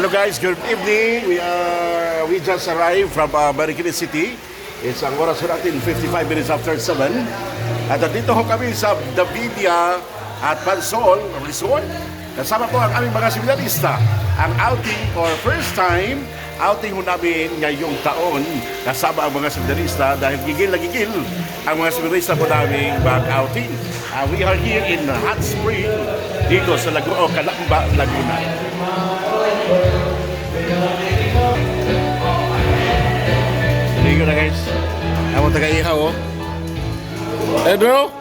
Hello guys, good evening. We just arrived from Marikina City. It's ang oras natin 55 minutes after 7. At dito ho kami sa Davidia at Pansol Resort. Kasama ko ang aming mga seminarista. Ang outing for first time, outing ho namin ngayong taon. Kasama ang mga seminarista dahil gigil na gigil ang mga seminarista po namin mag-outing. We are here in Hot Spring dito sa Calamba, Laguna. Ligo na guys. Ako taga-ihaw oh. Pedro?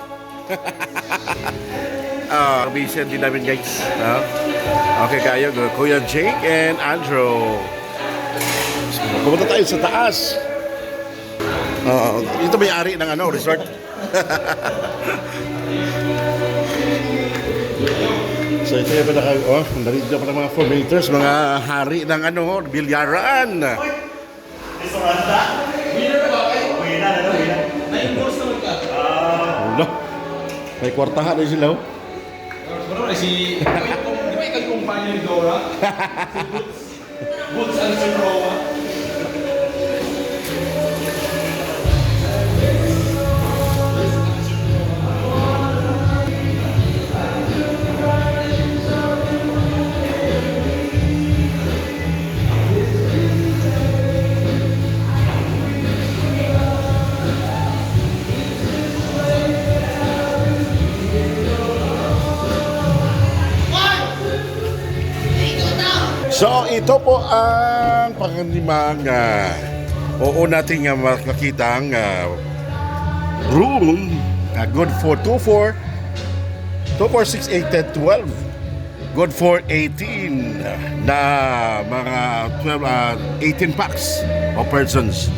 Kabisyan din namin guys. Okay kayo, Kuya Jake and Andrew. Pumunta tayo sa taas. Ito may-ari ng resort. So ito yung pinaka, narito pa ng mga formators, mga hari ng bilyaran. May kwartahan na sila. Di ba ikaw kumpanya ni Dora? Boots and Senroa. So ito po ang panglimang nating makikitang room good for 6, 8, 10, 12. Good for 18 na mga 18 packs of persons.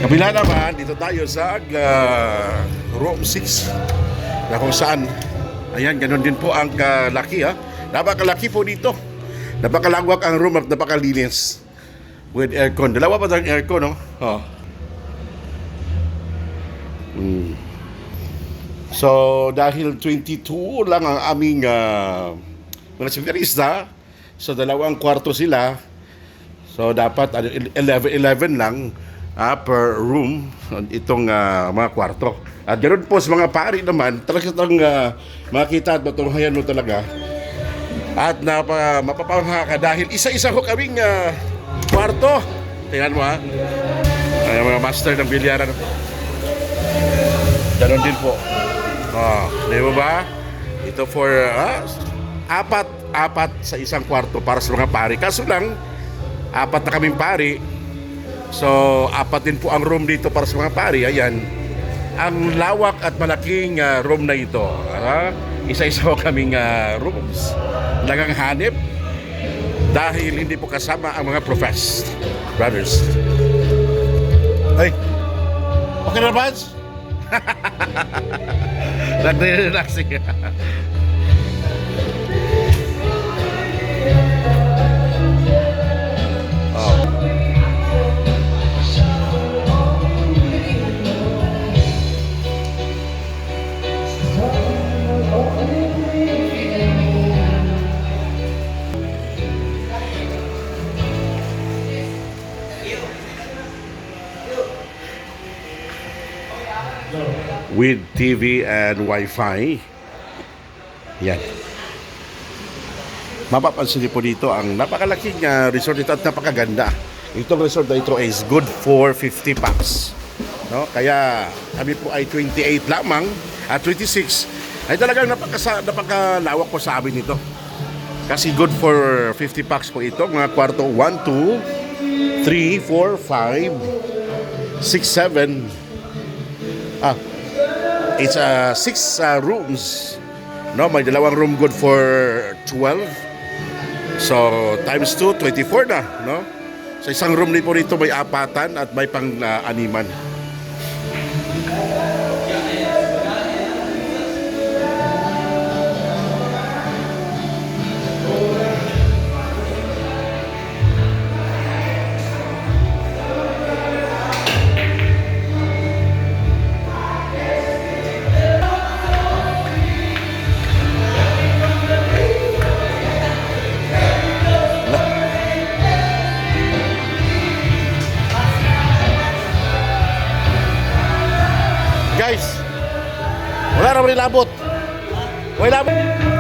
Kabila naman, dito tayo sa room 6 na kung saan, ayan, ganun din po ang laki Napakalaki po dito. Napakalawak ang room at napakalinis. With aircon. Dalawa pa tayong aircon, no? So, dahil 22 lang ang aming mga seminarista, so dalawang kwarto sila. So, dapat 11 lang per room itong mga kwarto. At ganoon po sa mga pari naman, talagang makita at matunghayan mo talaga. At mapapangha ka dahil isa-isa ko kaming kwarto. Tingnan mo ay mga master ng bilyaran. Ganon din po. Di ba ba? Ito for apat sa isang kwarto para sa mga pari. Kaso lang, apat na kaming pari. So, apat din po ang room dito para sa mga pari. Ayan. Ang lawak at malaking room na ito. Isa-isa ko kaming rooms. Naganghanip dahil hindi po kasama ang mga professed brothers. Ay, okay na ba? Nagre-relaxing. With TV and Wi-Fi. Yan. Mapapansin niyo po dito ang napakalaking resort ito at napakaganda. Itong resort na ito is good for 50 packs. No? Kaya kami po ay 28 lamang at 26 ay talagang napakalawak po sa amin ito. Kasi good for 50 packs po ito. Mga kwarto 1, 2, 3, 4, 5, 6, 7. It's 6 rooms. No, may dalawang room good for 12. So, times 2, 24 na, no? Sa isang room din po rito may apatan at may pang-animan. Guys, wala naman ilabot. Wala labot.